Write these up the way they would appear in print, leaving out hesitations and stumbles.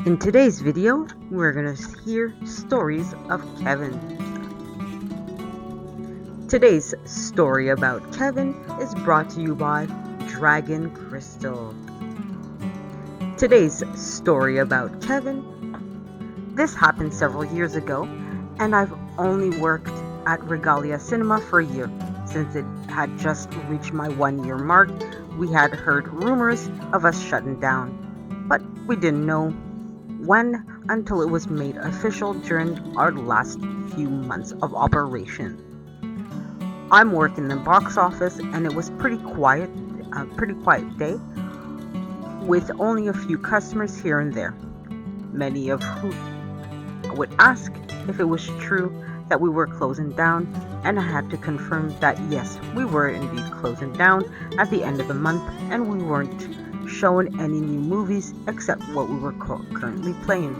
In today's video, we're gonna hear stories of Kevin. Today's story about Kevin is brought to you by Dragon Crystal. Today's story about Kevin. This happened several years ago, and I've only worked at Regalia Cinema for a year. Since it had just reached my 1-year mark, we had heard rumors of us shutting down, but we didn't know when until it was made official during our last few months of operation. I'm working in the box office, and it was pretty quiet day with only a few customers here and there, many of who would ask if it was true that we were closing down, and I had to confirm that yes, we were indeed closing down at the end of the month, and we weren't showing any new movies except what we were currently playing.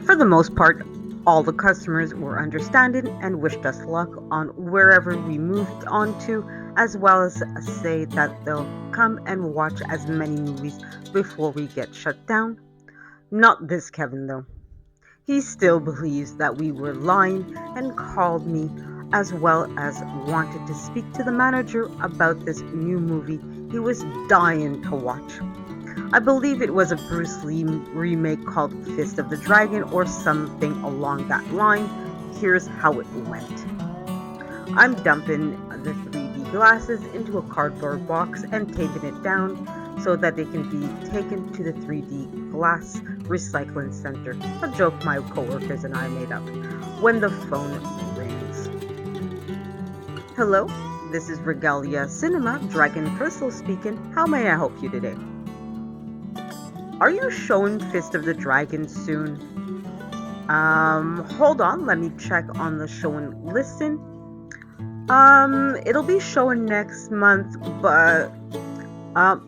For the most part, all the customers were understanding and wished us luck on wherever we moved on to, as well as say that they'll come and watch as many movies before we get shut down. Not this Kevin though. He still believes that we were lying and called me, as well as wanted to speak to the manager about this new movie he was dying to watch. I believe it was a Bruce Lee remake called Fist of the Dragon or something along that line. Here's how it went. I'm dumping the 3D glasses into a cardboard box and taping it down so that they can be taken to the 3D glass recycling center, a joke my coworkers and I made up, when the phone rings. Hello, this is Regalia Cinema, Dragon Crystal speaking. How may I help you today? Are you showing Fist of the Dragon soon? Hold on, let me check on the showing listing. It'll be showing next month, but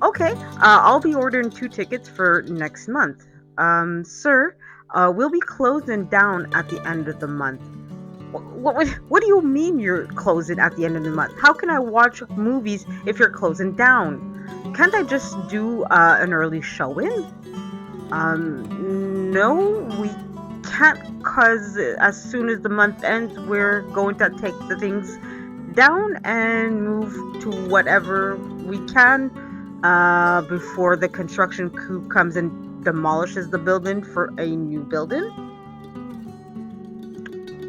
okay, I'll be ordering 2 tickets for next month. Sir, we'll be closing down at the end of the month. What do you mean you're closing at the end of the month? How can I watch movies if you're closing down? Can't I just do an early showing? No, we can't, because as soon as the month ends, we're going to take the things down and move to whatever we can before the construction crew comes and demolishes the building for a new building.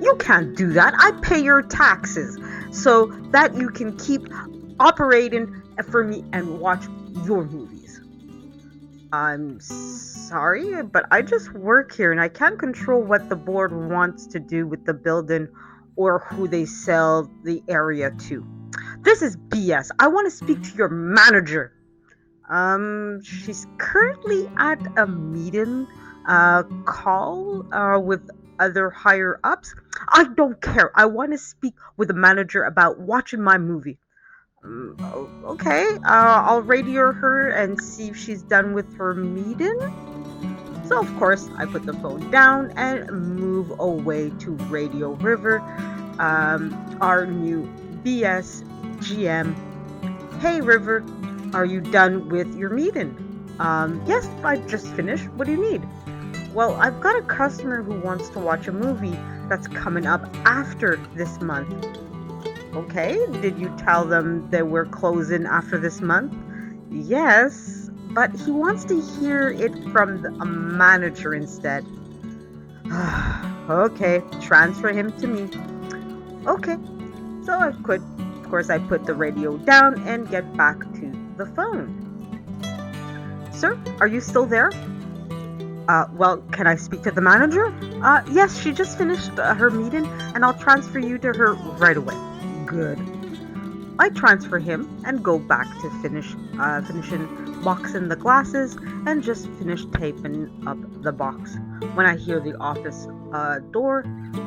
You can't do that. I pay your taxes so that you can keep operating for me and watch your movies. I'm sorry, but I just work here and I can't control what the board wants to do with the building or who they sell the area to. This is BS. I want to speak to your manager. She's currently at a meeting call with other higher ups. I don't care. I want to speak with the manager about watching my movie. Okay, I'll radio her and see if she's done with her meeting. So of course, I put the phone down and move away to Radio River, our new BS GM. Hey River, are you done with your meeting? Yes, I just finished. What do you need? Well, I've got a customer who wants to watch a movie that's coming up after this month. Okay, did you tell them that we're closing after this month? Yes, but he wants to hear it from a manager instead. Okay, transfer him to me. Okay, so I put the radio down and get back to the phone. Sir, are you still there? Well, can I speak to the manager? Yes, she just finished her meeting, and I'll transfer you to her right away. Good. I transfer him and go back to finishing boxing the glasses and just finish taping up the box when I hear the office door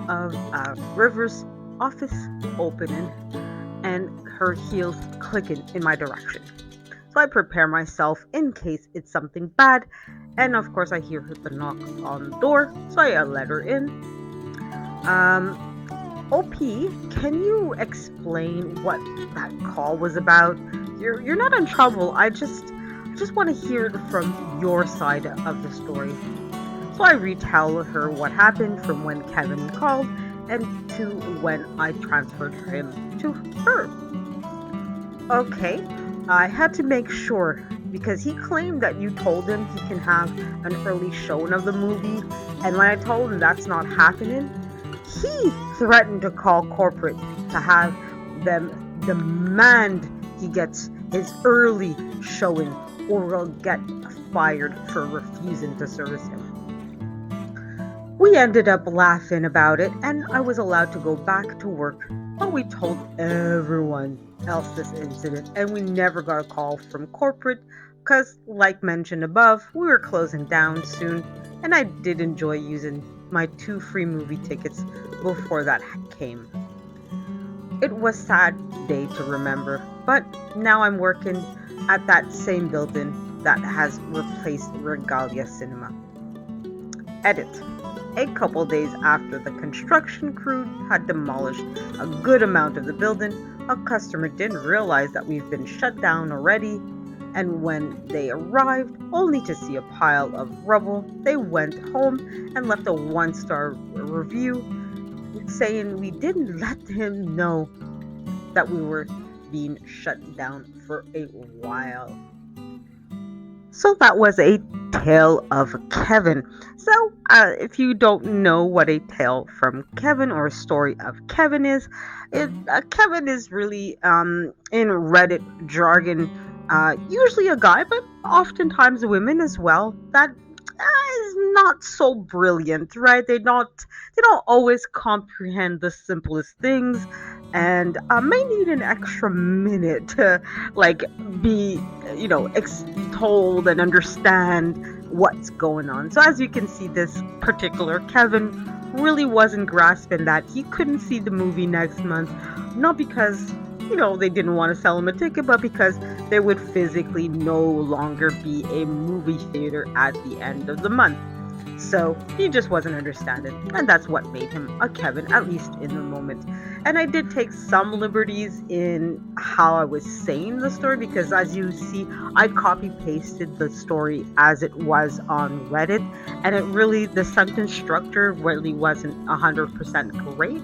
of River's office opening and her heels clicking in my direction. So I prepare myself in case it's something bad, and of course I hear the knock on the door, so I let her in. OP, can you explain what that call was about? You're not in trouble. I just want to hear it from your side of the story. So I retell her what happened from when Kevin called and to when I transferred him to her. Okay, I had to make sure because he claimed that you told him he can have an early showing of the movie, and when I told him that's not happening, he threatened to call corporate to have them demand he gets his early showing or will get fired for refusing to service him. We ended up laughing about it and I was allowed to go back to work, but we told everyone else this incident and we never got a call from corporate because, like mentioned above, we were closing down soon and I did enjoy using my 2 free movie tickets before that came. It was a sad day to remember, but now I'm working at that same building that has replaced Regalia Cinema. Edit. A couple days after the construction crew had demolished a good amount of the building, a customer didn't realize that we've been shut down already, and when they arrived, only to see a pile of rubble, they went home and left a 1-star review saying we didn't let him know that we were being shut down for a while. So that was a tale of Kevin. So if you don't know what a tale from Kevin or a story of Kevin is, Kevin is really in Reddit jargon usually a guy, but oftentimes women as well. That is not so brilliant, right? They don't always comprehend the simplest things, and may need an extra minute to be told and understand what's going on. So as you can see, this particular Kevin really wasn't grasping that he couldn't see the movie next month, not because they didn't want to sell him a ticket, but because there would physically no longer be a movie theater at the end of the month. So he just wasn't understanding, and that's what made him a Kevin, at least in the moment. And I did take some liberties in how I was saying the story, because as you see, I copy pasted the story as it was on Reddit, and the sentence structure really wasn't 100% great.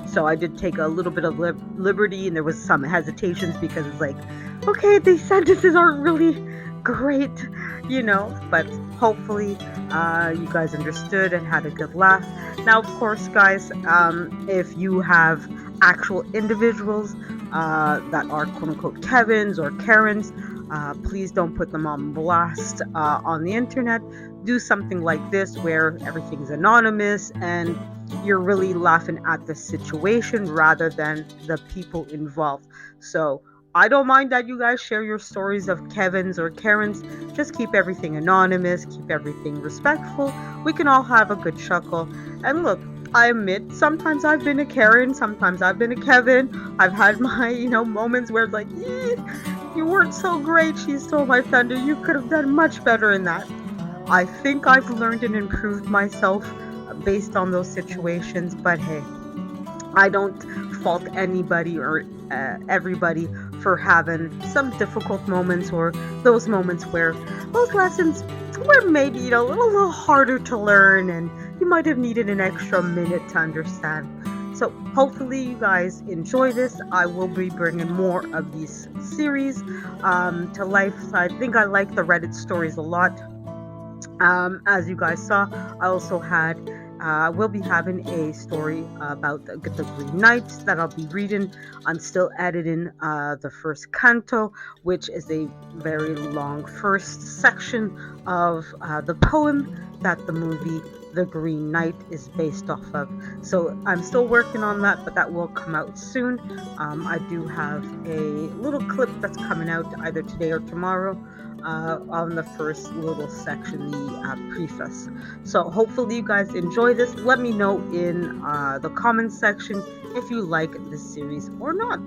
So I did take a little bit of liberty, and there was some hesitations because it's like, okay, these sentences aren't really great, but hopefully you guys understood and had a good laugh. Now, of course, guys, if you have actual individuals that are quote-unquote Kevins or Karens, please don't put them on blast on the internet. Do something like this where everything's anonymous and you're really laughing at the situation rather than the people involved. So I don't mind that you guys share your stories of Kevins or Karens. Just keep everything anonymous, keep everything respectful. We can all have a good chuckle. And look, I admit, sometimes I've been a Karen, sometimes I've been a Kevin. I've had my, moments where it's like, you weren't so great, she stole my thunder. You could have done much better in that. I think I've learned and improved myself based on those situations, but hey, I don't fault anybody or everybody for having some difficult moments or those moments where those lessons were maybe a little harder to learn and you might have needed an extra minute to understand. So hopefully you guys enjoy this. I will be bringing more of these series to life. I think I like the Reddit stories a lot. As you guys saw, I also will be having a story about the Green Knight that I'll be reading. I'm still editing the first canto, which is a very long first section of the poem that the movie the Green Knight is based off of. So I'm still working on that, but that will come out soon. I do have a little clip that's coming out either today or tomorrow on the first little section, the preface. So hopefully you guys enjoy this. Let me know in the comments section if you like this series or not.